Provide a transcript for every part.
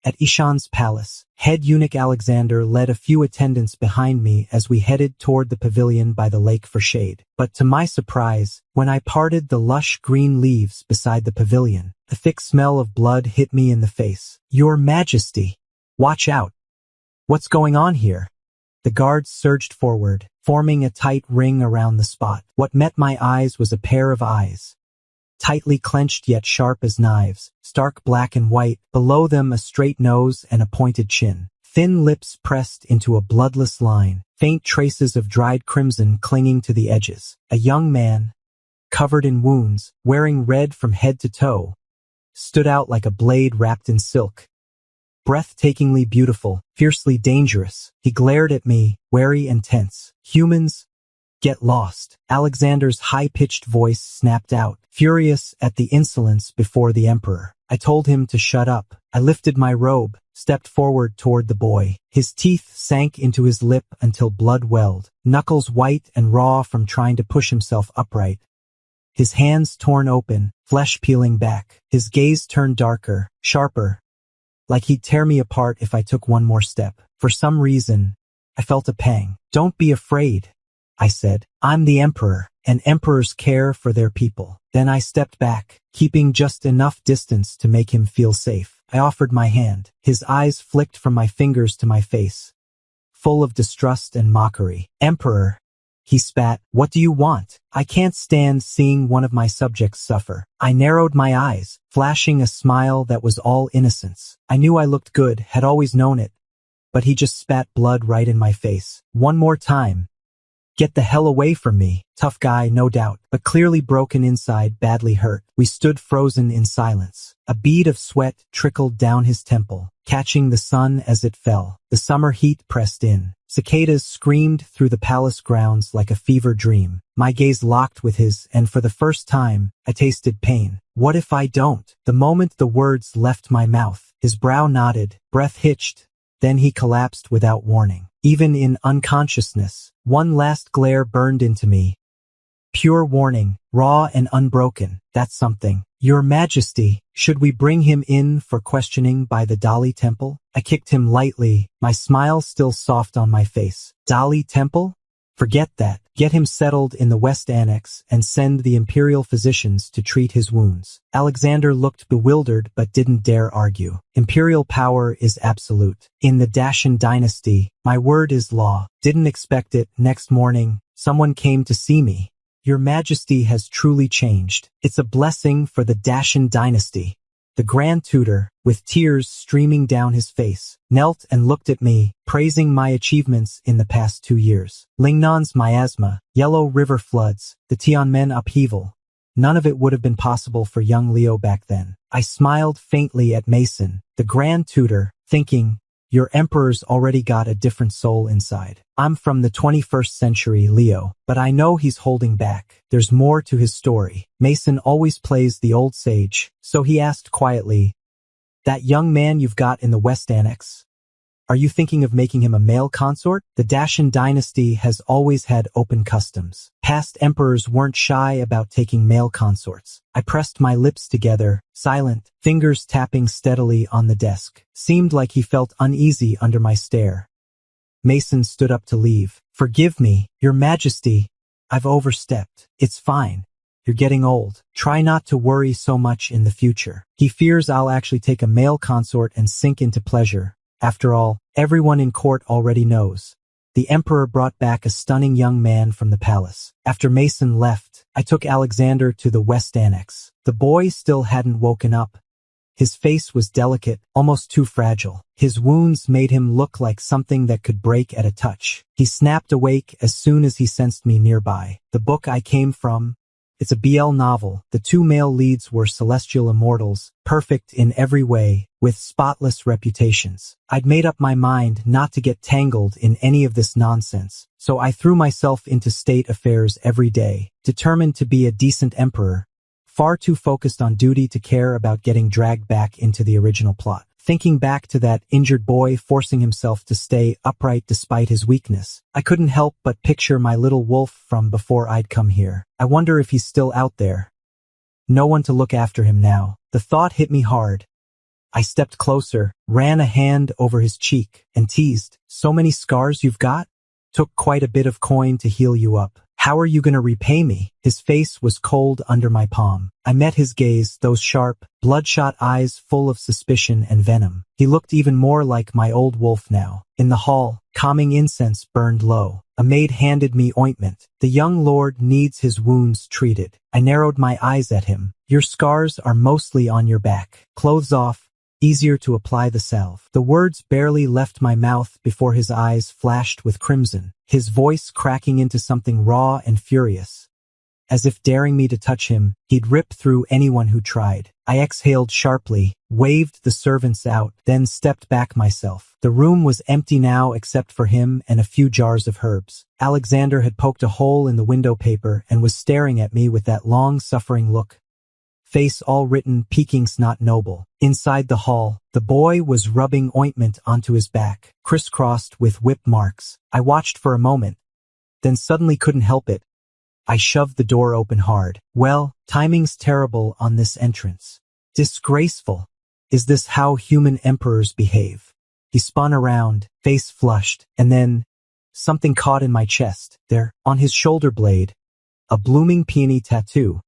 At Ishan's palace, head eunuch Alexander led a few attendants behind me as we headed toward the pavilion by the lake for shade. But to my surprise, when I parted the lush green leaves beside the pavilion, the thick smell of blood hit me in the face. "Your Majesty! Watch out! What's going on here?" The guards surged forward, forming a tight ring around the spot. What met my eyes was a pair of eyes, tightly clenched yet sharp as knives, stark black and white, below them a straight nose and a pointed chin, thin lips pressed into a bloodless line, faint traces of dried crimson clinging to the edges. A young man, covered in wounds, wearing red from head to toe, stood out like a blade wrapped in silk. Breathtakingly beautiful, fiercely dangerous, he glared at me, wary and tense. "Humans, get lost." Alexander's high-pitched voice snapped out, furious at the insolence before the emperor. I told him to shut up. I lifted my robe, stepped forward toward the boy. His teeth sank into his lip until blood welled, knuckles white and raw from trying to push himself upright. His hands torn open, flesh peeling back. His gaze turned darker, sharper, like he'd tear me apart if I took one more step. For some reason, I felt a pang. "Don't be afraid," I said. "I'm the emperor, and emperors care for their people." Then I stepped back, keeping just enough distance to make him feel safe. I offered my hand. His eyes flicked from my fingers to my face, full of distrust and mockery. "Emperor," he spat, "what do you want? I can't stand seeing one of my subjects suffer." I narrowed my eyes, flashing a smile that was all innocence. I knew I looked good, had always known it, but he just spat blood right in my face. "One more time. Get the hell away from me." Tough guy, no doubt, but clearly broken inside, badly hurt. We stood frozen in silence. A bead of sweat trickled down his temple, catching the sun as it fell. The summer heat pressed in. Cicadas screamed through the palace grounds like a fever dream. My gaze locked with his, and for the first time, I tasted pain. "What if I don't?" The moment the words left my mouth, his brow knotted, breath hitched, then he collapsed without warning. Even in unconsciousness, one last glare burned into me. Pure warning, raw and unbroken. "That's something. Your Majesty, should we bring him in for questioning by the Dali Temple?" I kicked him lightly, my smile still soft on my face. "Dali Temple? Forget that. Get him settled in the West Annex and send the imperial physicians to treat his wounds." Alexander looked bewildered but didn't dare argue. Imperial power is absolute. In the Dacian dynasty, my word is law. Didn't expect it. Next morning, someone came to see me. "Your Majesty has truly changed. It's a blessing for the Dacian dynasty." The Grand Tutor, with tears streaming down his face, knelt and looked at me, praising my achievements in the past 2 years. Lingnan's miasma, Yellow River floods, the Tianmen upheaval. None of it would have been possible for young Leo back then. I smiled faintly at Mason, the Grand Tutor, thinking, "Your emperor's already got a different soul inside. I'm from the 21st century, Leo, but I know he's holding back. There's more to his story." Mason always plays the old sage, so he asked quietly, "That young man you've got in the West Annex, are you thinking of making him a male consort?" The Dacian dynasty has always had open customs. Past emperors weren't shy about taking male consorts. I pressed my lips together, silent, fingers tapping steadily on the desk. Seemed like he felt uneasy under my stare. Mason stood up to leave. "Forgive me, Your Majesty. I've overstepped. It's fine. You're getting old. Try not to worry so much in the future." He fears I'll actually take a male consort and sink into pleasure. After all, everyone in court already knows. The emperor brought back a stunning young man from the palace. After Mason left, I took Alexander to the West Annex. The boy still hadn't woken up. His face was delicate, almost too fragile. His wounds made him look like something that could break at a touch. He snapped awake as soon as he sensed me nearby. "The book I came from, it's a BL novel." The 2 male leads were celestial immortals, perfect in every way, with spotless reputations. I'd made up my mind not to get tangled in any of this nonsense, so I threw myself into state affairs every day, determined to be a decent emperor, far too focused on duty to care about getting dragged back into the original plot. Thinking back to that injured boy forcing himself to stay upright despite his weakness, I couldn't help but picture my little wolf from before I'd come here. I wonder if he's still out there. No one to look after him now. The thought hit me hard. I stepped closer, ran a hand over his cheek, and teased, "So many scars you've got? Took quite a bit of coin to heal you up. How are you gonna repay me?" His face was cold under my palm. I met his gaze, those sharp, bloodshot eyes full of suspicion and venom. He looked even more like my old wolf now. In the hall, calming incense burned low. A maid handed me ointment. "The young lord needs his wounds treated." I narrowed my eyes at him. "Your scars are mostly on your back. Clothes off. Easier to apply the salve." The words barely left my mouth before his eyes flashed with crimson, his voice cracking into something raw and furious. As if daring me to touch him, he'd rip through anyone who tried. I exhaled sharply, waved the servants out, then stepped back myself. The room was empty now except for him and a few jars of herbs. Alexander had poked a hole in the window paper and was staring at me with that long-suffering look. Face all written, "Peaking's not noble." Inside the hall, the boy was rubbing ointment onto his back, crisscrossed with whip marks. I watched for a moment, then suddenly couldn't help it. I shoved the door open hard. Well, timing's terrible on this entrance. Disgraceful. Is this how human emperors behave? He spun around, face flushed, and then something caught in my chest. There, on his shoulder blade, a blooming peony tattoo.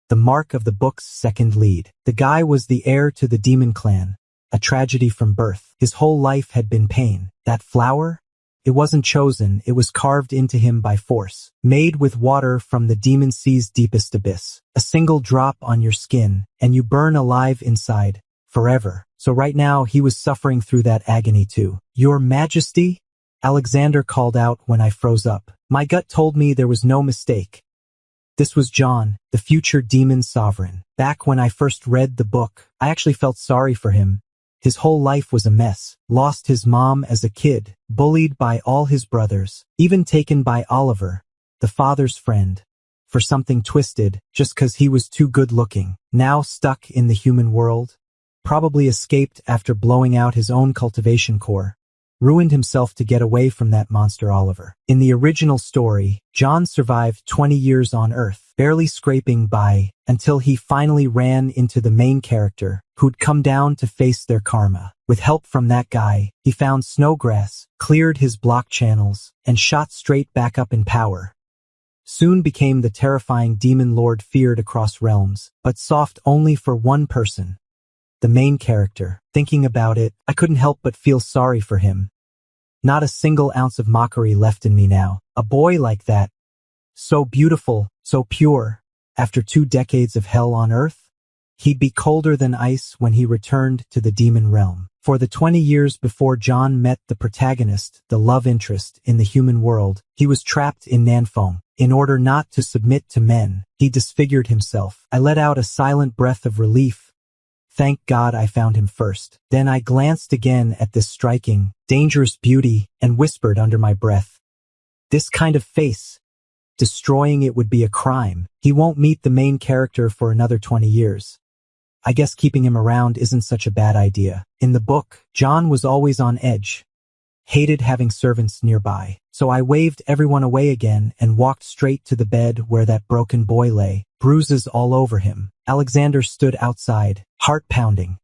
The mark of the book's second lead. The guy was the heir to the demon clan, a tragedy from birth. His whole life had been pain. That flower? It wasn't chosen, it was carved into him by force, made with water from the demon sea's deepest abyss. A single drop on your skin, and you burn alive inside, forever. So right now he was suffering through that agony too. "Your Majesty?" Alexander called out when I froze up. My gut told me there was no mistake. This was John, the future demon sovereign. Back when I first read the book, I actually felt sorry for him. His whole life was a mess. Lost his mom as a kid, bullied by all his brothers, even taken by Oliver, the father's friend, for something twisted, just 'cause he was too good looking. Now stuck in the human world. Probably escaped after blowing out his own cultivation core. Ruined himself to get away from that monster Oliver. In the original story, John survived 20 years on Earth, barely scraping by, until he finally ran into the main character, who'd come down to face their karma. With help from that guy, he found Snowgrass, cleared his block channels, and shot straight back up in power. Soon became the terrifying demon lord feared across realms, but soft only for one person. The main character. Thinking about it, I couldn't help but feel sorry for him. Not a single ounce of mockery left in me now. A boy like that, so beautiful, so pure, after 2 decades of hell on Earth, he'd be colder than ice when he returned to the demon realm. For the 20 years before John met the protagonist, the love interest in the human world, he was trapped in Nanfeng. In order not to submit to men, he disfigured himself. I let out a silent breath of relief. Thank God I found him first. Then I glanced again at this striking, dangerous beauty and whispered under my breath, "This kind of face. Destroying it would be a crime. He won't meet the main character for another 20 years. I guess keeping him around isn't such a bad idea." In the book, John was always on edge. Hated having servants nearby. So I waved everyone away again and walked straight to the bed where that broken boy lay, bruises all over him. Alexander stood outside, heart pounding.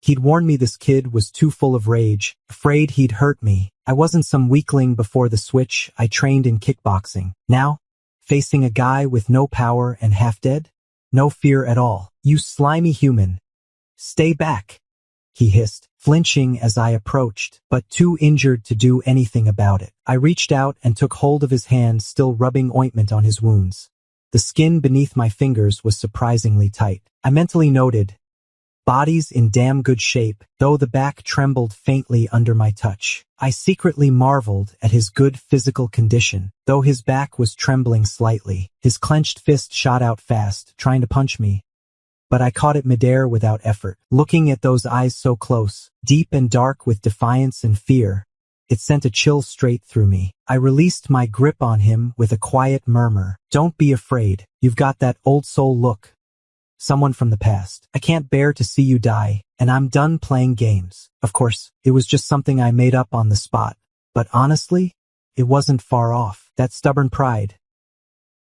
He'd warned me this kid was too full of rage, afraid he'd hurt me. I wasn't some weakling before the switch. I trained in kickboxing. Now, facing a guy with no power and half dead? No fear at all. "You slimy human. Stay back," he hissed, flinching as I approached, but too injured to do anything about it. I reached out and took hold of his hand, still rubbing ointment on his wounds. The skin beneath my fingers was surprisingly tight. I mentally noted, body's in damn good shape, though the back trembled faintly under my touch. I secretly marveled at his good physical condition, though his back was trembling slightly. His clenched fist shot out fast, trying to punch me. But I caught it midair without effort. Looking at those eyes so close, deep and dark with defiance and fear, it sent a chill straight through me. I released my grip on him with a quiet murmur. "Don't be afraid. You've got that old soul look. Someone from the past. I can't bear to see you die, and I'm done playing games." Of course, it was just something I made up on the spot. But honestly, it wasn't far off. That stubborn pride.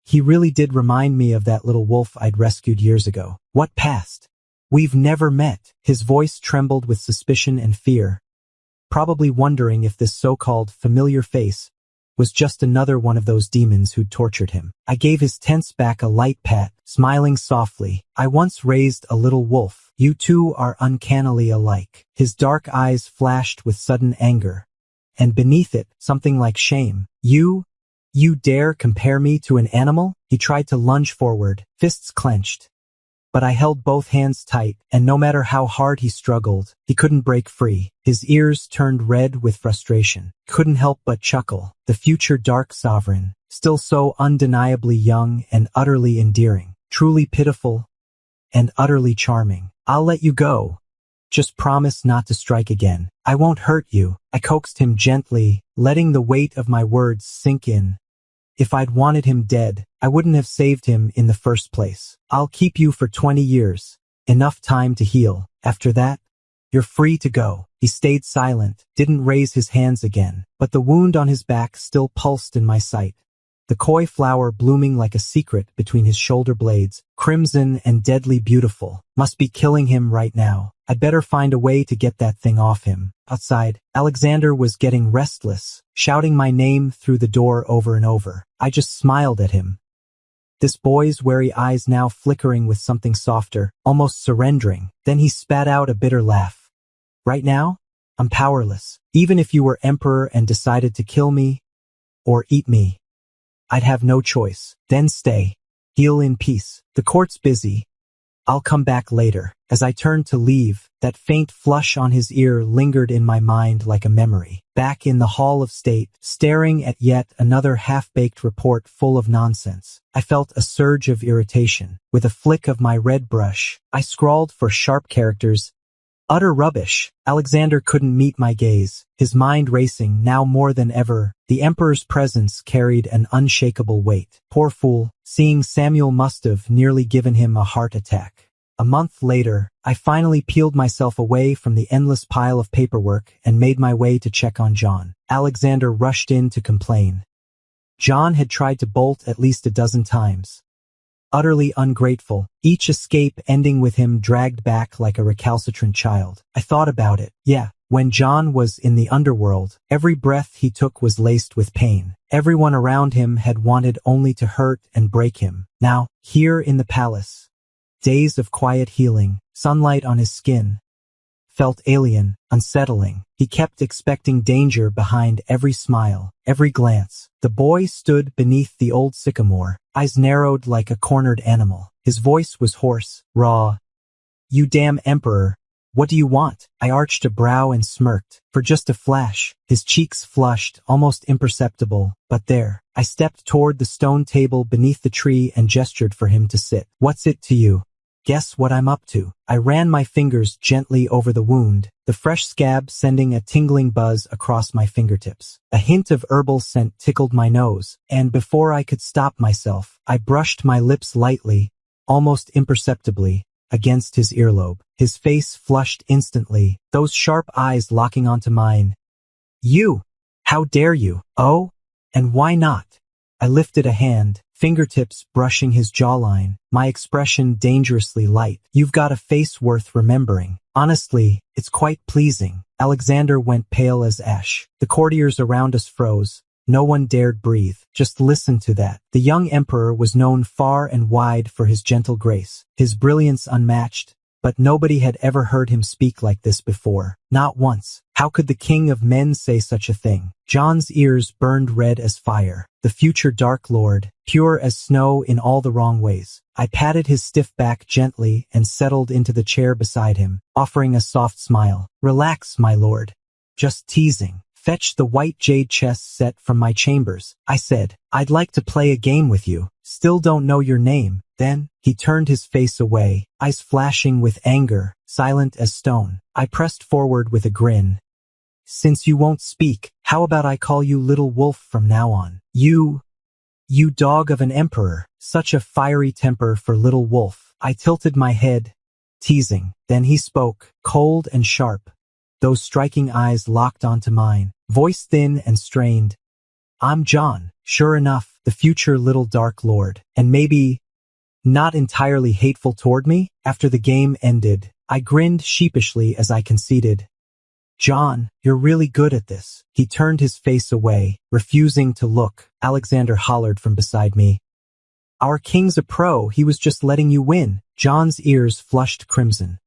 He really did remind me of that little wolf I'd rescued years ago. What past? We've never met. His voice trembled with suspicion and fear, probably wondering if this so-called familiar face was just another one of those demons who'd tortured him. I gave his tense back a light pat, smiling softly. I once raised a little wolf. You two are uncannily alike. His dark eyes flashed with sudden anger, and beneath it, something like shame. You dare compare me to an animal? He tried to lunge forward, fists clenched. But I held both hands tight, and no matter how hard he struggled, he couldn't break free. His ears turned red with frustration. Couldn't help but chuckle. The future dark sovereign, still so undeniably young and utterly endearing, truly pitiful and utterly charming. I'll let you go. Just promise not to strike again. I won't hurt you. I coaxed him gently, letting the weight of my words sink in. If I'd wanted him dead, I wouldn't have saved him in the first place. I'll keep you for 20 years. Enough time to heal. After that, you're free to go. He stayed silent, didn't raise his hands again, but the wound on his back still pulsed in my sight. The koi flower blooming like a secret between his shoulder blades, crimson and deadly beautiful, must be killing him right now. I'd better find a way to get that thing off him. Outside, Alexander was getting restless, shouting my name through the door over and over. I just smiled at him. This boy's wary eyes now flickering with something softer, almost surrendering. Then he spat out a bitter laugh. Right now, I'm powerless. Even if you were emperor and decided to kill me or eat me, I'd have no choice. Then stay. Heal in peace. The court's busy. I'll come back later. As I turned to leave, that faint flush on his ear lingered in my mind like a memory. Back in the Hall of State, staring at yet another half-baked report full of nonsense, I felt a surge of irritation. With a flick of my red brush, I scrawled for sharp characters, "Utter rubbish." Alexander couldn't meet my gaze, his mind racing now more than ever. The Emperor's presence carried an unshakable weight. Poor fool, seeing Samuel must have nearly given him a heart attack. A month later, I finally peeled myself away from the endless pile of paperwork and made my way to check on John. Alexander rushed in to complain. John had tried to bolt at least a dozen times. Utterly ungrateful, each escape ending with him dragged back like a recalcitrant child. I thought about it. Yeah, when John was in the underworld, every breath he took was laced with pain. Everyone around him had wanted only to hurt and break him. Now, here in the palace, days of quiet healing, sunlight on his skin, felt alien, unsettling. He kept expecting danger behind every smile, every glance. The boy stood beneath the old sycamore, eyes narrowed like a cornered animal. His voice was hoarse, raw. "You damn emperor, what do you want?" I arched a brow and smirked. For just a flash, his cheeks flushed, almost imperceptible. But there, I stepped toward the stone table beneath the tree and gestured for him to sit. "What's it to you? Guess what I'm up to." I ran my fingers gently over the wound, the fresh scab sending a tingling buzz across my fingertips. A hint of herbal scent tickled my nose, and before I could stop myself, I brushed my lips lightly, almost imperceptibly, against his earlobe. His face flushed instantly, those sharp eyes locking onto mine. "You! How dare you?" "Oh? And why not?" I lifted a hand, fingertips brushing his jawline, my expression dangerously light. "You've got a face worth remembering. Honestly, it's quite pleasing." Alexander went pale as ash. The courtiers around us froze. No one dared breathe. Just listen to that. The young emperor was known far and wide for his gentle grace, his brilliance unmatched, but nobody had ever heard him speak like this before. Not once. How could the king of men say such a thing? John's ears burned red as fire. The future Dark Lord, pure as snow in all the wrong ways. I patted his stiff back gently and settled into the chair beside him, offering a soft smile. "Relax, my lord. Just teasing. Fetch the white jade chess set from my chambers," I said. "I'd like to play a game with you. Still don't know your name." Then, he turned his face away, eyes flashing with anger, silent as stone. I pressed forward with a grin. "Since you won't speak, how about I call you Little Wolf from now on? You dog of an emperor." Such a fiery temper for Little Wolf. I tilted my head, teasing. Then he spoke, cold and sharp, those striking eyes locked onto mine, voice thin and strained. "I'm John, sure enough, the future Little Dark Lord, and maybe not entirely hateful toward me? After the game ended, I grinned sheepishly as I conceded, John, you're really good at this. He turned his face away, refusing to look. Alexander hollered from beside me, Our king's a pro, he was just letting you win. John's ears flushed crimson.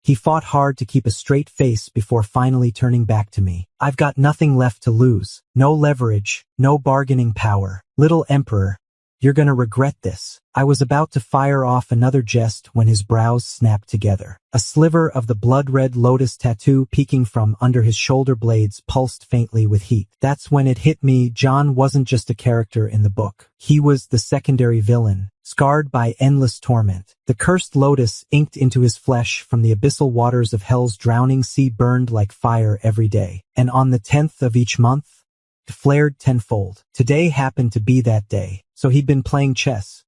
He fought hard to keep a straight face before finally turning back to me. I've got nothing left to lose. No leverage, no bargaining power. Little Emperor, you're gonna regret this. I was about to fire off another jest when his brows snapped together. A sliver of the blood-red lotus tattoo peeking from under his shoulder blades pulsed faintly with heat. That's when it hit me, John wasn't just a character in the book. He was the secondary villain, scarred by endless torment. The cursed lotus inked into his flesh from the abyssal waters of hell's drowning sea burned like fire every day. And on the 10th of each month, it flared tenfold. Today happened to be that day, so he'd been playing chess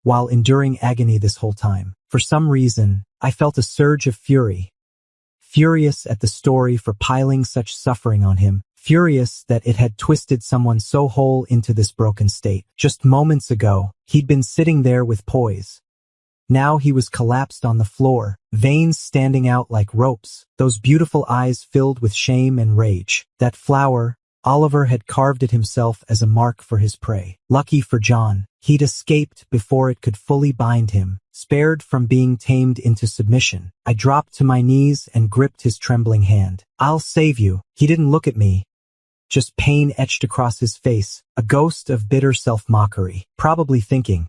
while enduring agony this whole time. For some reason, I felt a surge of fury. Furious at the story for piling such suffering on him. Furious that it had twisted someone so whole into this broken state. Just moments ago, he'd been sitting there with poise. Now he was collapsed on the floor, veins standing out like ropes, those beautiful eyes filled with shame and rage. That flower, Oliver had carved it himself as a mark for his prey. Lucky for John, he'd escaped before it could fully bind him, spared from being tamed into submission. I dropped to my knees and gripped his trembling hand. I'll save you. He didn't look at me. Just pain etched across his face, a ghost of bitter self-mockery. Probably thinking,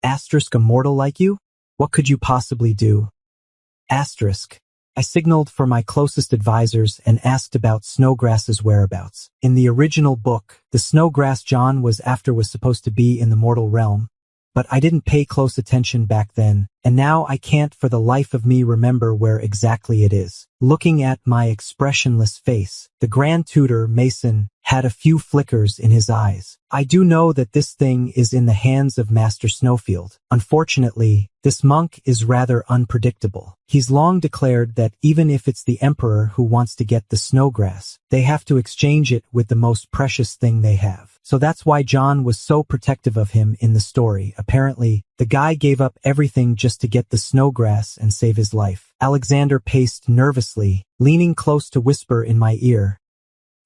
Asterisk, a mortal like you? What could you possibly do? Asterisk. I signaled for my closest advisors and asked about Snowgrass's whereabouts. In the original book, the Snowgrass John was after was supposed to be in the mortal realm, but I didn't pay close attention back then, and now I can't for the life of me remember where exactly it is. Looking at my expressionless face, the Grand Tutor, Mason, had a few flickers in his eyes. I do know that this thing is in the hands of Master Snowfield. Unfortunately, this monk is rather unpredictable. He's long declared that even if it's the Emperor who wants to get the Snowgrass, they have to exchange it with the most precious thing they have. So that's why John was so protective of him in the story. Apparently, the guy gave up everything just to get the Snowgrass and save his life. Alexander paced nervously, leaning close to whisper in my ear.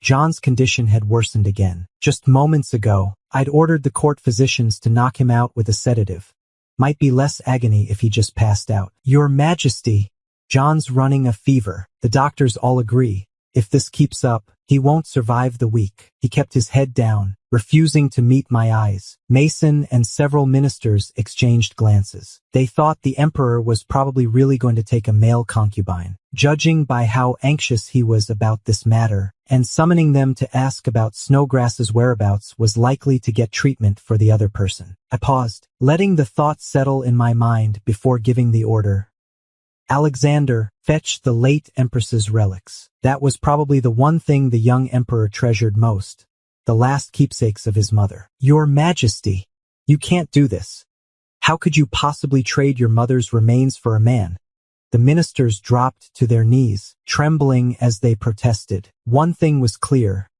John's condition had worsened again. Just moments ago, I'd ordered the court physicians to knock him out with a sedative. Might be less agony if he just passed out. Your Majesty, John's running a fever. The doctors all agree. If this keeps up, he won't survive the week. He kept his head down, refusing to meet my eyes. Mason and several ministers exchanged glances. They thought the Emperor was probably really going to take a male concubine. Judging by how anxious he was about this matter, and summoning them to ask about Snowgrass's whereabouts was likely to get treatment for the other person. I paused, letting the thought settle in my mind before giving the order. Alexander, fetch the late Empress's relics. That was probably the one thing the young Emperor treasured most. The last keepsakes of his mother. Your Majesty, you can't do this. How could you possibly trade your mother's remains for a man? The ministers dropped to their knees, trembling as they protested. One thing was clear.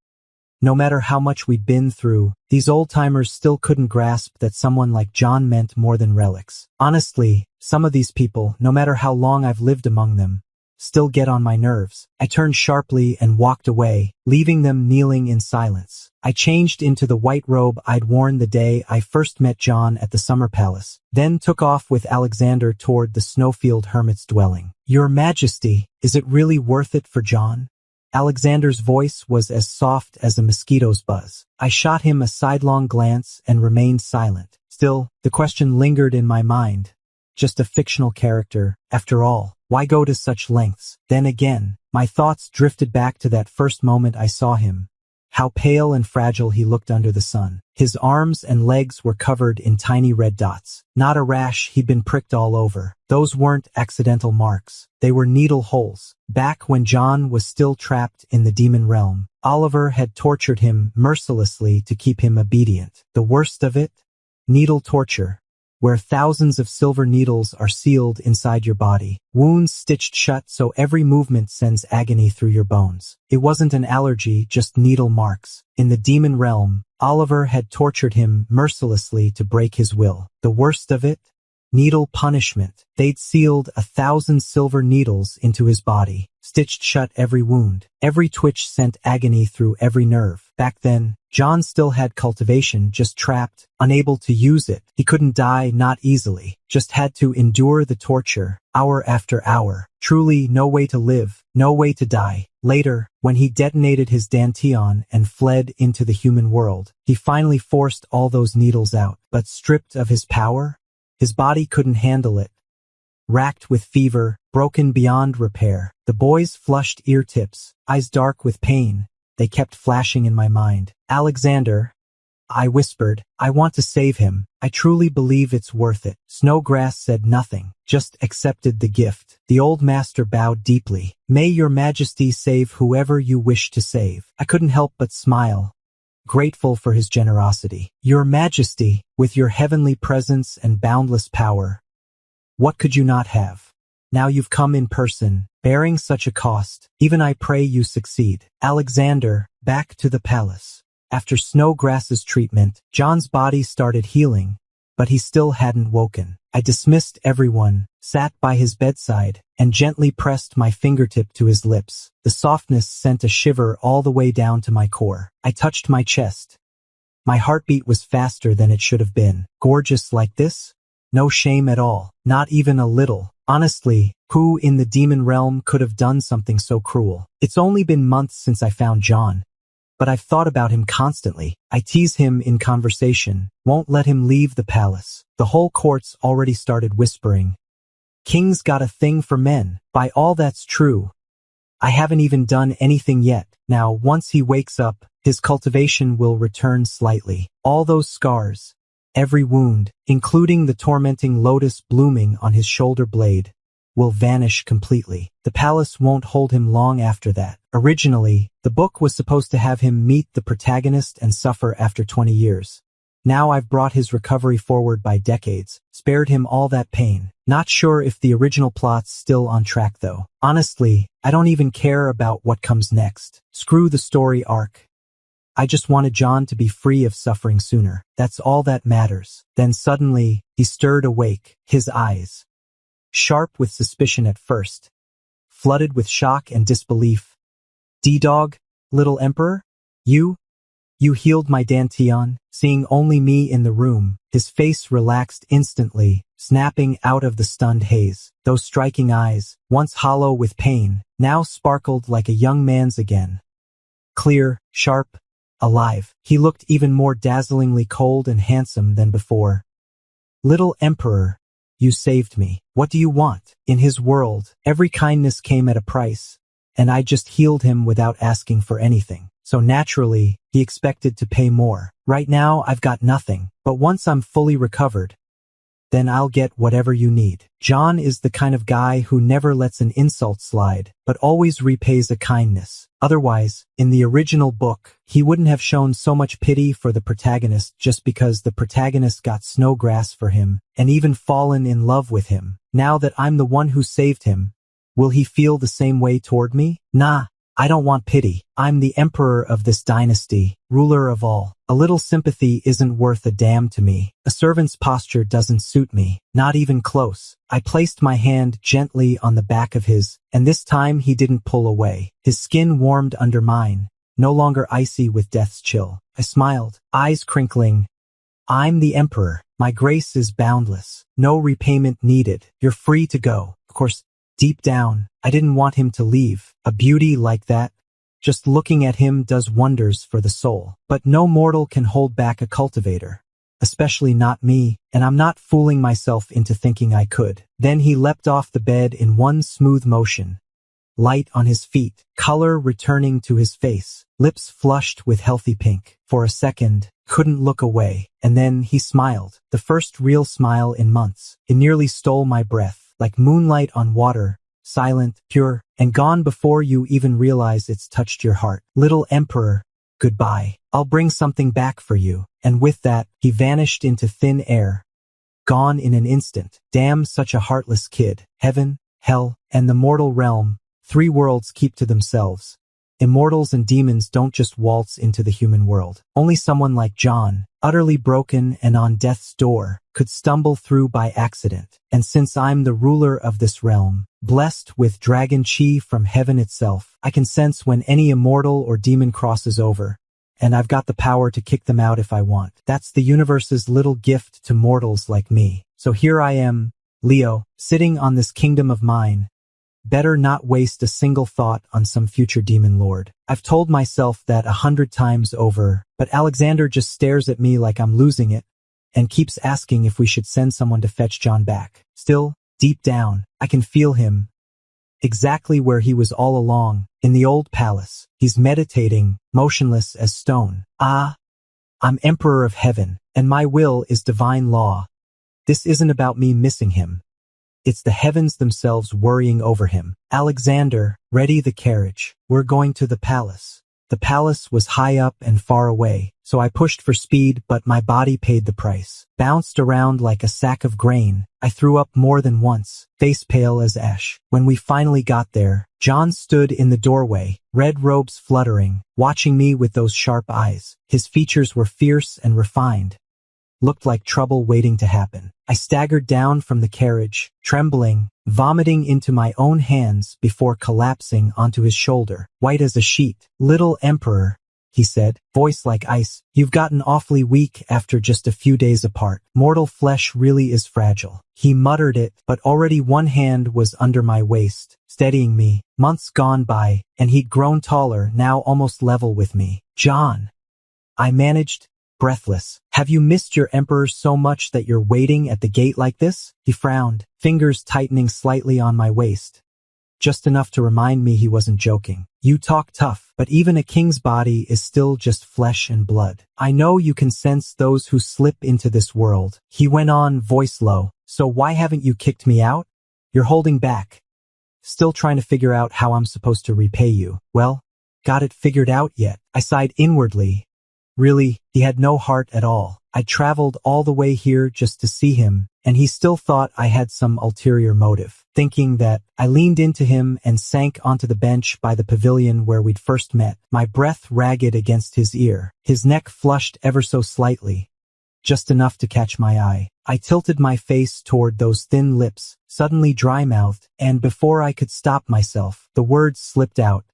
No matter how much we'd been through, these old-timers still couldn't grasp that someone like John meant more than relics. Honestly, some of these people, no matter how long I've lived among them, still get on my nerves. I turned sharply and walked away, leaving them kneeling in silence. I changed into the white robe I'd worn the day I first met John at the Summer Palace, then took off with Alexander toward the Snowfield Hermit's dwelling. Your Majesty, is it really worth it for John? Alexander's voice was as soft as a mosquito's buzz. I shot him a sidelong glance and remained silent. Still, the question lingered in my mind. Just a fictional character, after all. Why go to such lengths? Then again, my thoughts drifted back to that first moment I saw him. How pale and fragile he looked under the sun. His arms and legs were covered in tiny red dots. Not a rash, he'd been pricked all over. Those weren't accidental marks. They were needle holes. Back when John was still trapped in the demon realm, Oliver had tortured him mercilessly to keep him obedient. The worst of it? Needle torture. where thousands of silver needles are sealed inside your body, wounds stitched shut so every movement sends agony through your bones. It wasn't an allergy, just needle marks. In the demon realm, Oliver had tortured him mercilessly to break his will. The worst of it? Needle punishment. They'd sealed 1,000 silver needles into his body, stitched shut every wound. Every twitch sent agony through every nerve. Back then, John still had cultivation, just trapped, unable to use it. He couldn't die, not easily, just had to endure the torture, hour after hour. Truly no way to live, no way to die. Later, when he detonated his dantian and fled into the human world, he finally forced all those needles out. But stripped of his power, his body couldn't handle it. Racked with fever, broken beyond repair, the boy's flushed ear tips, eyes dark with pain, they kept flashing in my mind. Alexander, I whispered, I want to save him. I truly believe it's worth it. Snowgrass said nothing, just accepted the gift. The old master bowed deeply. May your majesty save whoever you wish to save. I couldn't help but smile, grateful for his generosity. Your majesty, with your heavenly presence and boundless power, what could you not have? Now you've come in person, bearing such a cost. Even I pray you succeed. Alexander, back to the palace. After Snowgrass's treatment, John's body started healing, but he still hadn't woken. I dismissed everyone, sat by his bedside, and gently pressed my fingertip to his lips. The softness sent a shiver all the way down to my core. I touched my chest. My heartbeat was faster than it should have been. Gorgeous like this? No shame at all, not even a little. Honestly, who in the demon realm could have done something so cruel? It's only been months since I found John, but I've thought about him constantly. I tease him in conversation, won't let him leave the palace. The whole court's already started whispering, King's got a thing for men. By all that's true, I haven't even done anything yet. Now, once he wakes up, his cultivation will return slightly. All those scars, every wound, including the tormenting lotus blooming on his shoulder blade, will vanish completely. The palace won't hold him long after that. Originally, the book was supposed to have him meet the protagonist and suffer after 20 years. Now I've brought his recovery forward by decades, spared him all that pain. Not sure if the original plot's still on track though. Honestly, I don't even care about what comes next. Screw the story arc. I just wanted John to be free of suffering sooner. That's all that matters. Then suddenly, he stirred awake, his eyes, sharp with suspicion at first, flooded with shock and disbelief. D-Dog, little emperor? You healed my dantian? Seeing only me in the room, his face relaxed instantly, snapping out of the stunned haze. Those striking eyes, once hollow with pain, now sparkled like a young man's again. Clear, sharp, alive. He looked even more dazzlingly cold and handsome than before. Little emperor, you saved me. What do you want? In his world, every kindness came at a price, and I just healed him without asking for anything. So naturally, he expected to pay more. Right now, I've got nothing, but once I'm fully recovered, then I'll get whatever you need. John is the kind of guy who never lets an insult slide, but always repays a kindness. Otherwise, in the original book, he wouldn't have shown so much pity for the protagonist just because the protagonist got Snowgrass for him and even fallen in love with him. Now that I'm the one who saved him, will he feel the same way toward me? Nah, I don't want pity. I'm the emperor of this dynasty, ruler of all. A little sympathy isn't worth a damn to me. A servant's posture doesn't suit me, not even close. I placed my hand gently on the back of his, and this time he didn't pull away. His skin warmed under mine, no longer icy with death's chill. I smiled, eyes crinkling. I'm the emperor. My grace is boundless. No repayment needed. You're free to go. Of course, deep down, I didn't want him to leave. A beauty like that, just looking at him does wonders for the soul. But no mortal can hold back a cultivator. Especially not me, and I'm not fooling myself into thinking I could. Then he leapt off the bed in one smooth motion. Light on his feet, color returning to his face, lips flushed with healthy pink. For a second, couldn't look away, and then he smiled. The first real smile in months. It nearly stole my breath, like moonlight on water, silent, pure, and gone before you even realize it's touched your heart. Little emperor, goodbye. I'll bring something back for you. And with that, he vanished into thin air, gone in an instant. Damn, such a heartless kid. Heaven, hell, and the mortal realm, 3 worlds keep to themselves. Immortals and demons don't just waltz into the human world. Only someone like John, utterly broken and on death's door, could stumble through by accident. And since I'm the ruler of this realm, blessed with dragon chi from heaven itself, I can sense when any immortal or demon crosses over, and I've got the power to kick them out if I want. That's the universe's little gift to mortals like me. So here I am, Leo, sitting on this kingdom of mine. Better not waste a single thought on some future demon lord. I've told myself that 100 times over, but Alexander just stares at me like I'm losing it, and keeps asking if we should send someone to fetch John back. Still, deep down, I can feel him. Exactly where he was all along, in the old palace. He's meditating, motionless as stone. Ah, I'm Emperor of Heaven, and my will is divine law. This isn't about me missing him. It's the heavens themselves worrying over him. Alexander, ready the carriage. We're going to the palace. The palace was high up and far away, so I pushed for speed, but my body paid the price. Bounced around like a sack of grain. I threw up more than once, face pale as ash. When we finally got there, John stood in the doorway, red robes fluttering, watching me with those sharp eyes. His features were fierce and refined. Looked like trouble waiting to happen. I staggered down from the carriage, trembling, vomiting into my own hands before collapsing onto his shoulder, white as a sheet. "Little Emperor," he said, voice like ice, "you've gotten awfully weak after just a few days apart. Mortal flesh really is fragile." He muttered it, but already one hand was under my waist, steadying me. Months gone by, and he'd grown taller, now almost level with me. "John," I managed, breathless. "Have you missed your emperor so much that you're waiting at the gate like this?" He frowned, fingers tightening slightly on my waist. Just enough to remind me he wasn't joking. "You talk tough, but even a king's body is still just flesh and blood. I know you can sense those who slip into this world." He went on, voice low. "So why haven't you kicked me out? You're holding back. Still trying to figure out how I'm supposed to repay you." "Well, got it figured out yet?" I sighed inwardly. Really, he had no heart at all. I traveled all the way here just to see him, and he still thought I had some ulterior motive. Thinking that, I leaned into him and sank onto the bench by the pavilion where we'd first met, my breath ragged against his ear. His neck flushed ever so slightly, just enough to catch my eye. I tilted my face toward those thin lips, suddenly dry-mouthed, and before I could stop myself, the words slipped out.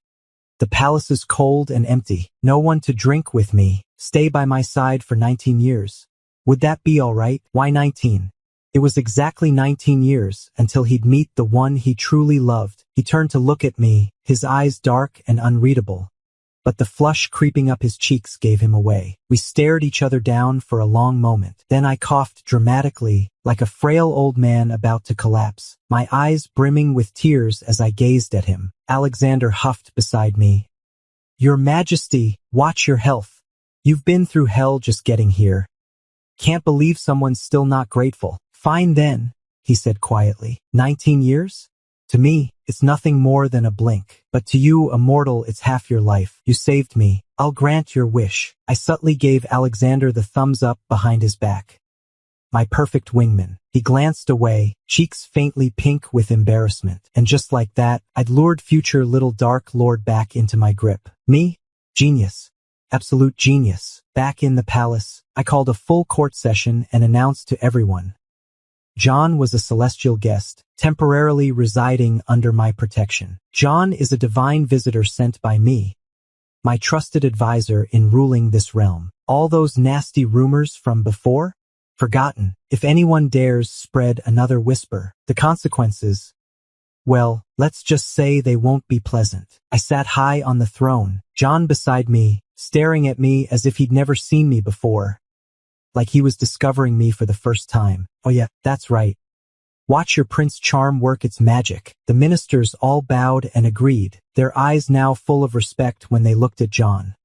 "The palace is cold and empty. No one to drink with me. Stay by my side for 19 years. Would that be all right?" Why 19? It was exactly 19 years until he'd meet the one he truly loved. He turned to look at me, his eyes dark and unreadable, but the flush creeping up his cheeks gave him away. We stared each other down for a long moment. Then I coughed dramatically, like a frail old man about to collapse, my eyes brimming with tears as I gazed at him. Alexander huffed beside me. "Your Majesty, watch your health. You've been through hell just getting here. Can't believe someone's still not grateful." "Fine then," he said quietly. 19 years? To me, it's nothing more than a blink. But to you, a mortal, it's half your life. You saved me. I'll grant your wish." I subtly gave Alexander the thumbs up behind his back. My perfect wingman. He glanced away, cheeks faintly pink with embarrassment. And just like that, I'd lured future little Dark Lord back into my grip. Me? Genius. Absolute genius. Back in the palace, I called a full court session and announced to everyone. John was a celestial guest, temporarily residing under my protection. John is a divine visitor sent by me, my trusted advisor in ruling this realm. All those nasty rumors from before? Forgotten. If anyone dares spread another whisper, the consequences, well, let's just say they won't be pleasant. I sat high on the throne, John beside me, staring at me as if he'd never seen me before, like he was discovering me for the first time. "Oh yeah, that's right. Watch your Prince Charm work its magic." The ministers all bowed and agreed, their eyes now full of respect when they looked at John.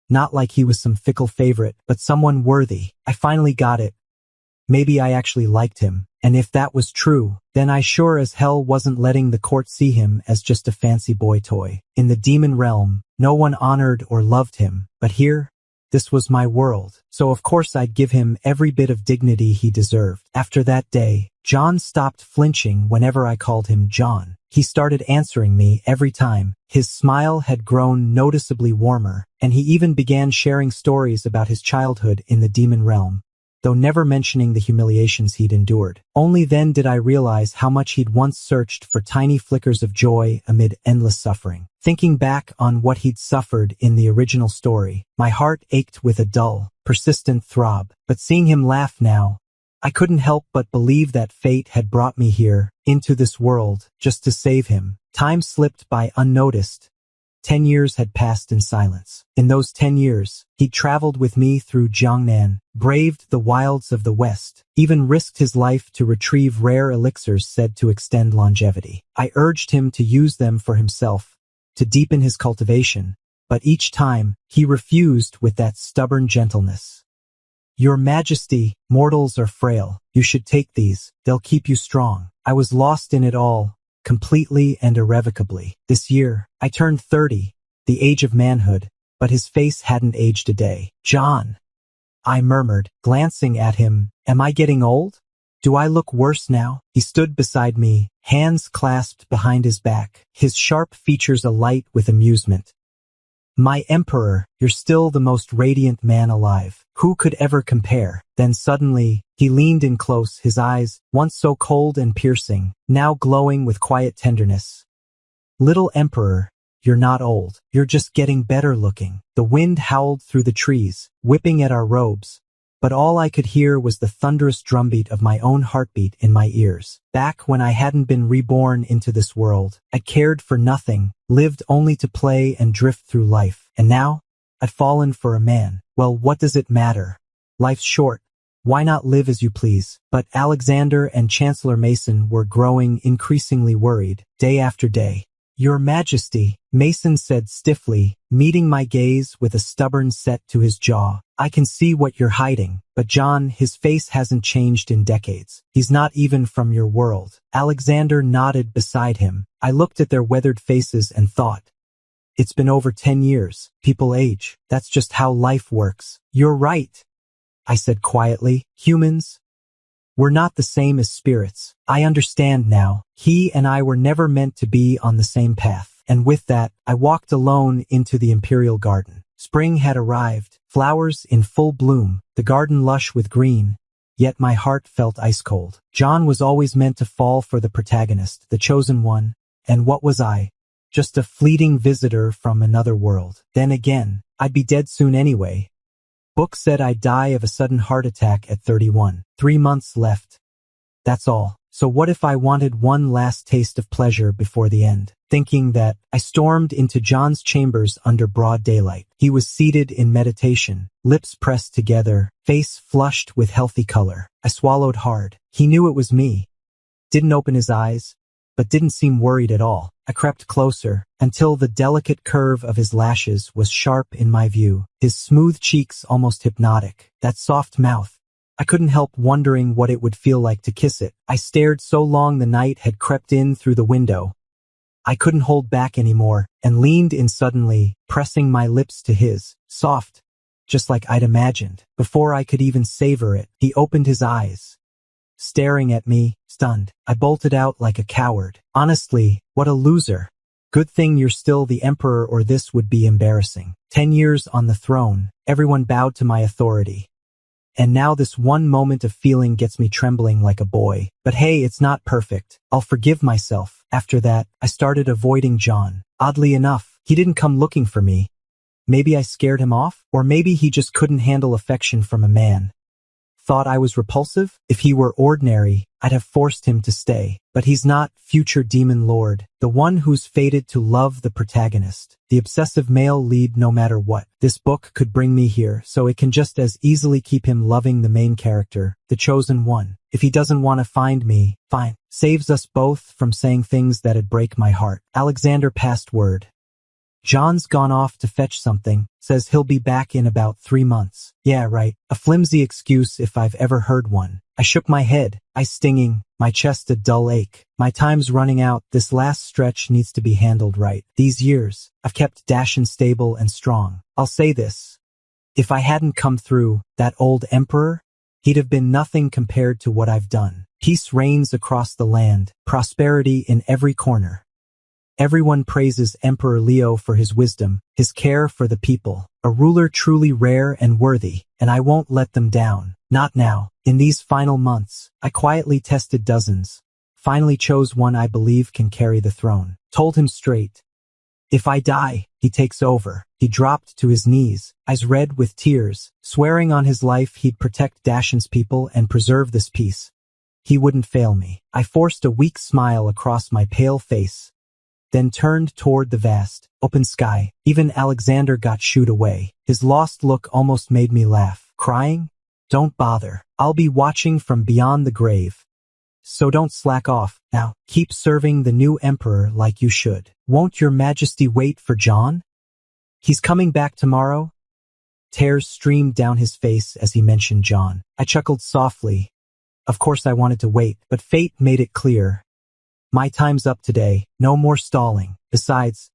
Not like he was some fickle favorite, but someone worthy. I finally got it. Maybe I actually liked him, and if that was true, then I sure as hell wasn't letting the court see him as just a fancy boy toy. In the demon realm, no one honored or loved him, but here, This was my world, so of course I'd give him every bit of dignity he deserved. After that day, John stopped flinching whenever I called him John. He started answering me every time. His smile had grown noticeably warmer, and he even began sharing stories about his childhood in the demon realm, though never mentioning the humiliations he'd endured. Only then did I realize how much he'd once searched for tiny flickers of joy amid endless suffering. Thinking back on what he'd suffered in the original story, my heart ached with a dull, persistent throb. But seeing him laugh now, I couldn't help but believe that fate had brought me here, into this world, just to save him. Time slipped by unnoticed. 10 years had passed in silence. In those 10 years, he'd traveled with me through Jiangnan, braved the wilds of the West, even risked his life to retrieve rare elixirs said to extend longevity. I urged him to use them for himself, to deepen his cultivation, but each time, he refused with that stubborn gentleness. "Your Majesty, mortals are frail. You should take these. They'll keep you strong." I was lost in it all, completely and irrevocably. This year, I turned 30, the age of manhood, but his face hadn't aged a day. "John," I murmured, glancing at him, "am I getting old? Do I look worse now?" He stood beside me, hands clasped behind his back, his sharp features alight with amusement. "My emperor, you're still the most radiant man alive. Who could ever compare?" Then suddenly, he leaned in close, his eyes, once so cold and piercing, now glowing with quiet tenderness. "Little emperor, you're not old. You're just getting better looking." The wind howled through the trees, whipping at our robes, but all I could hear was the thunderous drumbeat of my own heartbeat in my ears. Back when I hadn't been reborn into this world, I cared for nothing, lived only to play and drift through life. And now, I'd fallen for a man. Well, what does it matter? Life's short. Why not live as you please? But Alexander and Chancellor Mason were growing increasingly worried, day after day. "Your Majesty," Mason said stiffly, meeting my gaze with a stubborn set to his jaw. "I can see what you're hiding." But John, his face hasn't changed in decades. He's not even from your world. Alexander nodded beside him. I looked at their weathered faces and thought, it's been over 10 years. People age. That's just how life works. "You're right," I said quietly. "Humans, we're not the same as spirits. I understand now. He and I were never meant to be on the same path." And with that, I walked alone into the imperial garden. Spring had arrived, flowers in full bloom, the garden lush with green, yet my heart felt ice cold. John was always meant to fall for the protagonist, the chosen one, and what was I? Just a fleeting visitor from another world. Then again, I'd be dead soon anyway. Book said I'd die of a sudden heart attack at 31. 3 months left. That's all. So what if I wanted one last taste of pleasure before the end? Thinking that, I stormed into John's chambers under broad daylight. He was seated in meditation, lips pressed together, face flushed with healthy color. I swallowed hard. He knew it was me. Didn't open his eyes, but didn't seem worried at all. I crept closer, until the delicate curve of his lashes was sharp in my view, his smooth cheeks almost hypnotic, that soft mouth. I couldn't help wondering what it would feel like to kiss it. I stared so long the night had crept in through the window. I couldn't hold back anymore, and leaned in suddenly, pressing my lips to his, soft, just like I'd imagined. Before I could even savor it, he opened his eyes, staring at me, stunned. I bolted out like a coward. Honestly, what a loser. Good thing you're still the emperor or this would be embarrassing. 10 years on the throne, everyone bowed to my authority. And now this one moment of feeling gets me trembling like a boy. But hey, it's not perfect. I'll forgive myself. After that, I started avoiding John. Oddly enough, he didn't come looking for me. Maybe I scared him off? Or maybe he just couldn't handle affection from a man. Thought I was repulsive? If he were ordinary, I'd have forced him to stay. But he's not future demon lord, the one who's fated to love the protagonist, the obsessive male lead no matter what. This book could bring me here, so it can just as easily keep him loving the main character, the chosen one. If he doesn't want to find me, fine. Saves us both from saying things that'd break my heart. Alexander passed word. John's gone off to fetch something, says he'll be back in about 3 months. Yeah, right. A flimsy excuse if I've ever heard one. I shook my head, eyes stinging, my chest a dull ache. My time's running out. This last stretch needs to be handled right. These years, I've kept Dashin stable and strong. I'll say this. If I hadn't come through, that old emperor, he'd have been nothing compared to what I've done. Peace reigns across the land, prosperity in every corner. Everyone praises Emperor Leo for his wisdom, his care for the people, a ruler truly rare and worthy, and I won't let them down. Not now. In these final months, I quietly tested dozens, finally chose one I believe can carry the throne. Told him straight, if I die, he takes over. He dropped to his knees, eyes red with tears, swearing on his life he'd protect Dashan's people and preserve this peace. He wouldn't fail me. I forced a weak smile across my pale face, then turned toward the vast, open sky. Even Alexander got shooed away. His lost look almost made me laugh. Crying? Don't bother. I'll be watching from beyond the grave. So don't slack off. Now, keep serving the new emperor like you should. Won't your majesty wait for John? He's coming back tomorrow? Tears streamed down his face as he mentioned John. I chuckled softly. Of course I wanted to wait, but fate made it clear. My time's up today, no more stalling. Besides,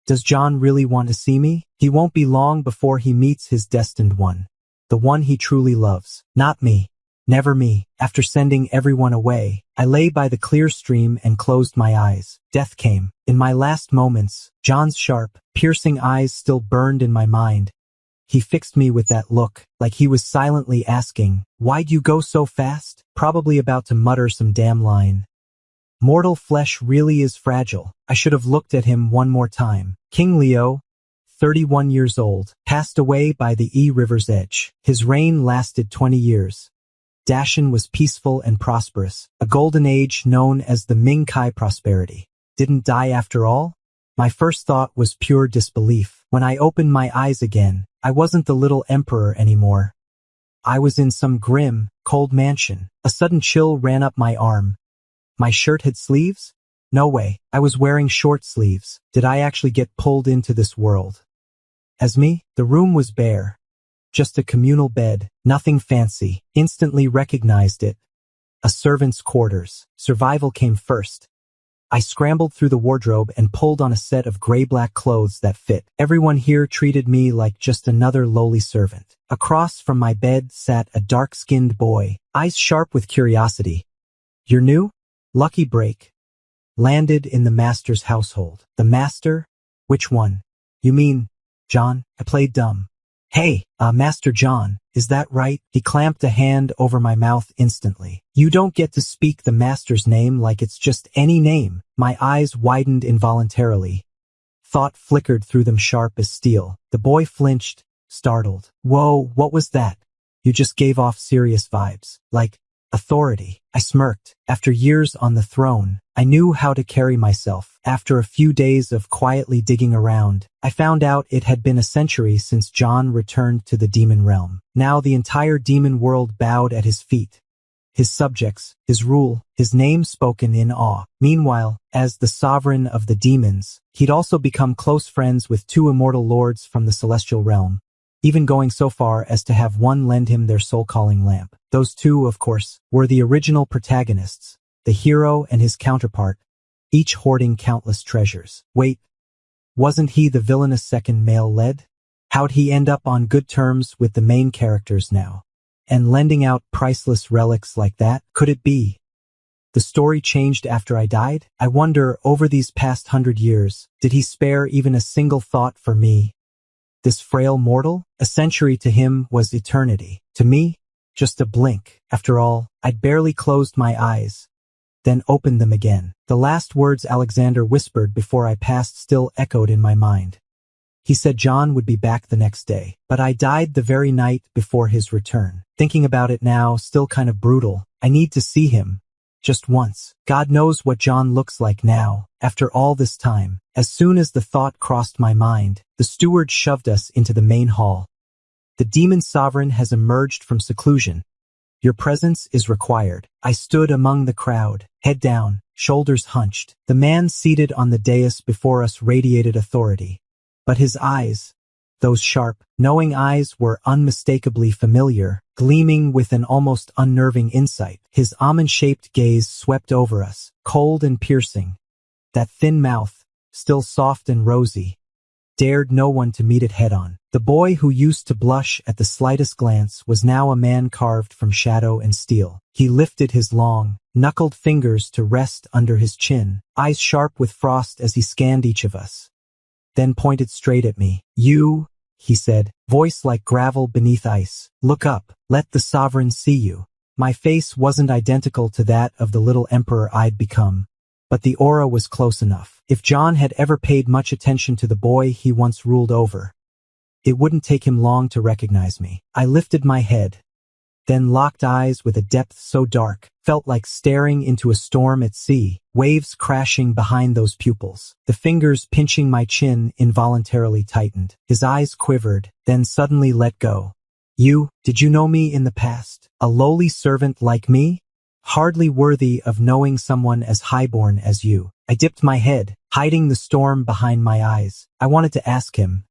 does John really want to see me? He won't be long before he meets his destined one. The one he truly loves. Not me. Never me. After sending everyone away, I lay by the clear stream and closed my eyes. Death came. In my last moments, John's sharp, piercing eyes still burned in my mind. He fixed me with that look, like he was silently asking, why'd you go so fast? Probably about to mutter some damn line. Mortal flesh really is fragile. I should have looked at him one more time. King Leo, 31 years old, passed away by the river's edge. His reign lasted 20 years. Dashan was peaceful and prosperous, a golden age known as the Ming-Kai prosperity. Didn't die after all? My first thought was pure disbelief. When I opened my eyes again, I wasn't the little emperor anymore. I was in some grim, cold mansion. A sudden chill ran up my arm. My shirt had sleeves? No way. I was wearing short sleeves. Did I actually get pulled into this world? As me, the room was bare. Just a communal bed, nothing fancy. Instantly recognized it. A servant's quarters. Survival came first. I scrambled through the wardrobe and pulled on a set of gray-black clothes that fit. Everyone here treated me like just another lowly servant. Across from my bed sat a dark-skinned boy, eyes sharp with curiosity. You're new? Lucky break. Landed in the master's household. The master? Which one? You mean, John? I played dumb. Hey, Master John, is that right? He clamped a hand over my mouth instantly. You don't get to speak the master's name like it's just any name. My eyes widened involuntarily. Thought flickered through them sharp as steel. The boy flinched, startled. Whoa, what was that? You just gave off serious vibes. Like, authority. I smirked. After years on the throne, I knew how to carry myself. After a few days of quietly digging around, I found out it had been a century since John returned to the demon realm. Now the entire demon world bowed at his feet. His subjects, his rule, his name spoken in awe. Meanwhile, as the sovereign of the demons, he'd also become close friends with two immortal lords from the celestial realm, even going so far as to have one lend him their soul-calling lamp. Those two, of course, were the original protagonists, the hero and his counterpart, each hoarding countless treasures. Wait, wasn't he the villainous second male lead? How'd he end up on good terms with the main characters now? And lending out priceless relics like that? Could it be the story changed after I died? I wonder, over these past 100 years, did he spare even a single thought for me? This frail mortal? A century to him was eternity. To me, just a blink. After all, I'd barely closed my eyes, then opened them again. The last words Alexander whispered before I passed still echoed in my mind. He said John would be back the next day, but I died the very night before his return. Thinking about it now, still kind of brutal. I need to see him. Just once. God knows what John looks like now, after all this time. As soon as the thought crossed my mind, the steward shoved us into the main hall. The demon sovereign has emerged from seclusion. Your presence is required. I stood among the crowd, head down, shoulders hunched. The man seated on the dais before us radiated authority. But his eyes, those sharp, knowing eyes, were unmistakably familiar, gleaming with an almost unnerving insight. His almond-shaped gaze swept over us, cold and piercing. That thin mouth, still soft and rosy, dared no one to meet it head-on. The boy who used to blush at the slightest glance was now a man carved from shadow and steel. He lifted his long, knuckled fingers to rest under his chin, eyes sharp with frost as he scanned each of us. Then pointed straight at me. "You," he said, voice like gravel beneath ice. "Look up, let the sovereign see you." My face wasn't identical to that of the little emperor I'd become, but the aura was close enough. If John had ever paid much attention to the boy he once ruled over, it wouldn't take him long to recognize me. I lifted my head, then locked eyes with a depth so dark, felt like staring into a storm at sea, waves crashing behind those pupils. The fingers pinching my chin involuntarily tightened. His eyes quivered, then suddenly let go. Did you know me in the past? A lowly servant like me? Hardly worthy of knowing someone as highborn as you. I dipped my head, hiding the storm behind my eyes. I wanted to ask him,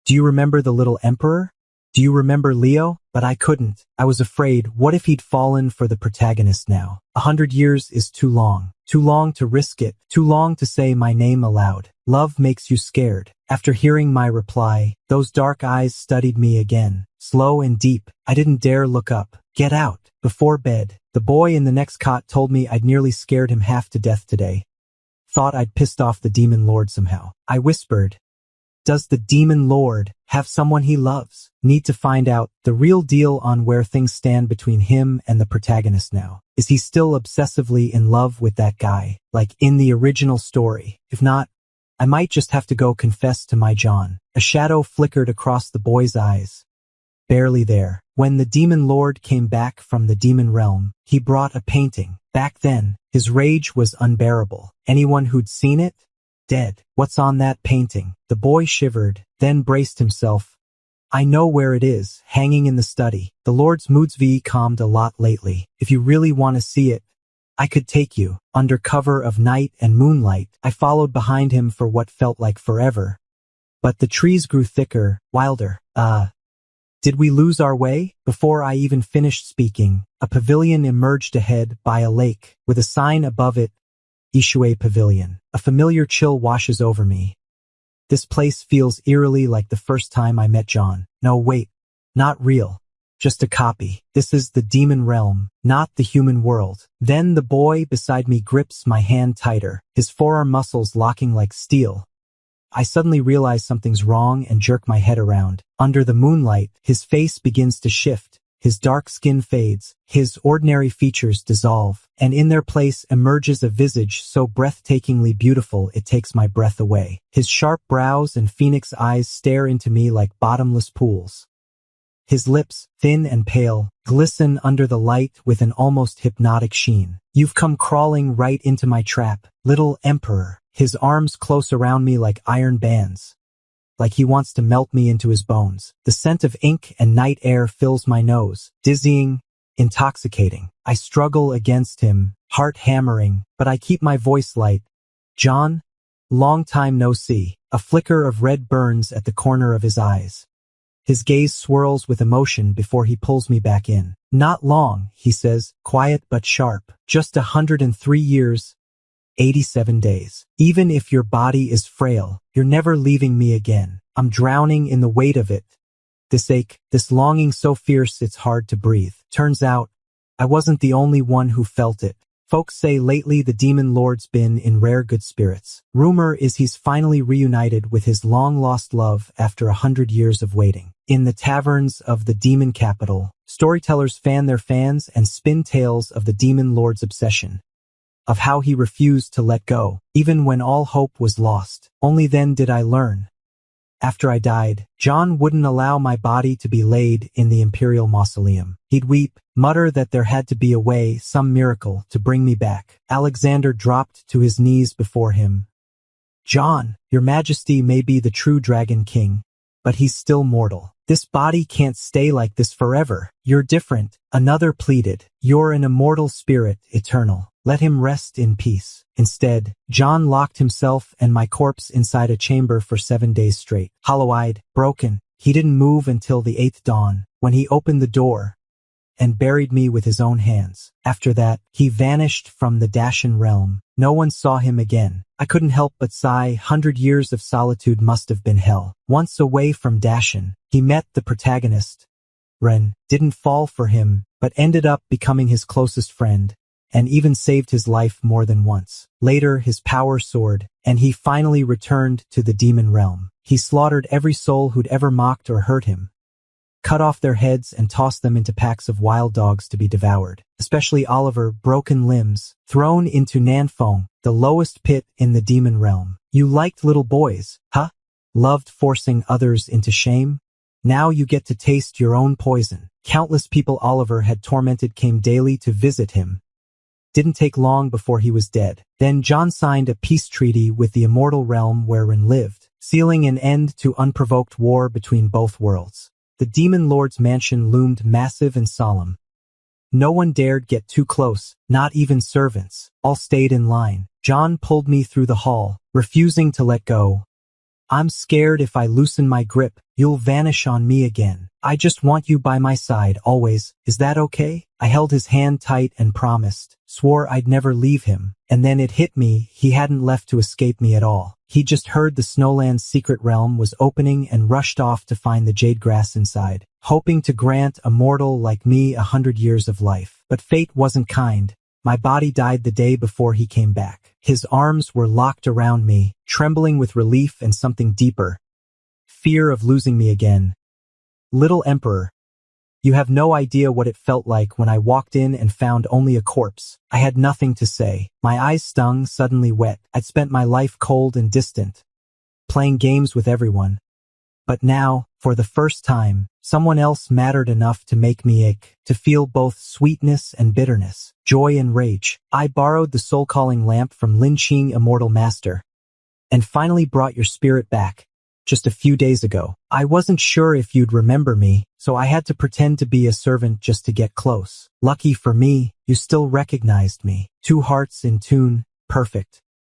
"Do you remember the little emperor? Do you remember Leo?" But I couldn't. I was afraid, what if he'd fallen for the protagonist now? 100 years is too long to risk it, too long to say my name aloud. Love makes you scared. After hearing my reply, those dark eyes studied me again, slow and deep. I didn't dare look up. "Get out." Before bed, the boy in the next cot told me I'd nearly scared him half to death today. Thought I'd pissed off the demon lord somehow. I whispered, "Does the demon lord have someone he loves?" Need to find out the real deal on where things stand between him and the protagonist now. Is he still obsessively in love with that guy, like in the original story? If not, I might just have to go confess to my John. A shadow flickered across the boy's eyes. Barely there. When the demon lord came back from the demon realm, he brought a painting. Back then, his rage was unbearable. Anyone who'd seen it? Dead. "What's on that painting?" The boy shivered, then braced himself. "I know where it is, hanging in the study. The Lord's moods calmed a lot lately. If you really want to see it, I could take you." Under cover of night and moonlight, I followed behind him for what felt like forever. But the trees grew thicker, wilder. Did we lose our way? Before I even finished speaking, a pavilion emerged ahead by a lake, with a sign above it, Ishue Pavilion. A familiar chill washes over me. This place feels eerily like the first time I met John. No, wait, not real. Just a copy. This is the demon realm, not the human world. Then the boy beside me grips my hand tighter, his forearm muscles locking like steel. I suddenly realize something's wrong and jerk my head around. Under the moonlight, his face begins to shift. His dark skin fades, his ordinary features dissolve, and in their place emerges a visage so breathtakingly beautiful it takes my breath away. His sharp brows and phoenix eyes stare into me like bottomless pools. His lips, thin and pale, glisten under the light with an almost hypnotic sheen. "You've come crawling right into my trap, little emperor." His arms close around me like iron bands, like he wants to melt me into his bones. The scent of ink and night air fills my nose, dizzying, intoxicating. I struggle against him, heart hammering, but I keep my voice light. "John, long time no see." A flicker of red burns at the corner of his eyes. His gaze swirls with emotion before he pulls me back in. "Not long," he says, quiet but sharp. "Just 103 years. 87 days. Even if your body is frail, you're never leaving me again. I'm drowning in the weight of it. This ache, this longing so fierce it's hard to breathe." Turns out, I wasn't the only one who felt it. Folks say lately the demon lord's been in rare good spirits. Rumor is he's finally reunited with his long-lost love after 100 years of waiting. In the taverns of the demon capital, storytellers fan their fans and spin tales of the demon lord's obsession, of how he refused to let go, even when all hope was lost. Only then did I learn. After I died, John wouldn't allow my body to be laid in the imperial mausoleum. He'd weep, mutter that there had to be a way, some miracle, to bring me back. Alexander dropped to his knees before him. "John, your majesty may be the true dragon king, but he's still mortal. This body can't stay like this forever. You're different." Another pleaded, "You're an immortal spirit, eternal. Let him rest in peace." Instead, John locked himself and my corpse inside a chamber for 7 days straight. Hollow-eyed, broken, he didn't move until the 8th dawn. When he opened the door, and buried me with his own hands. After that, he vanished from the Dashan realm. No one saw him again. I couldn't help but sigh. 100 years of solitude must have been hell. Once away from Dashan, he met the protagonist. Ren didn't fall for him, but ended up becoming his closest friend, and even saved his life more than once. Later, his power soared, and he finally returned to the demon realm. He slaughtered every soul who'd ever mocked or hurt him, cut off their heads and tossed them into packs of wild dogs to be devoured. Especially Oliver, broken limbs, thrown into Nanfeng, the lowest pit in the demon realm. You liked little boys, huh? Loved forcing others into shame? Now you get to taste your own poison. Countless people Oliver had tormented came daily to visit him. Didn't take long before he was dead. Then John signed a peace treaty with the immortal realm wherein lived, sealing an end to unprovoked war between both worlds. The demon lord's mansion loomed massive and solemn. No one dared get too close, not even servants. All stayed in line. John pulled me through the hall, refusing to let go. I'm scared if I loosen my grip, you'll vanish on me again. I just want you by my side always. Is that okay? I held his hand tight and promised, swore I'd never leave him. And then it hit me, he hadn't left to escape me at all. He just heard the Snowland's secret realm was opening and rushed off to find the jade grass inside, hoping to grant a mortal like me 100 years of life. But fate wasn't kind. My body died the day before he came back. His arms were locked around me, trembling with relief and something deeper. Fear of losing me again. Little Emperor, you have no idea what it felt like when I walked in and found only a corpse. I had nothing to say. My eyes stung, suddenly wet. I'd spent my life cold and distant, playing games with everyone. But now, for the first time, someone else mattered enough to make me ache, to feel both sweetness and bitterness, joy and rage. I borrowed the soul-calling lamp from Lin Qing, immortal master, and finally brought your spirit back. Just a few days ago. I wasn't sure if you'd remember me, so I had to pretend to be a servant just to get close. Lucky for me, you still recognized me. 2 hearts in tune, perfect.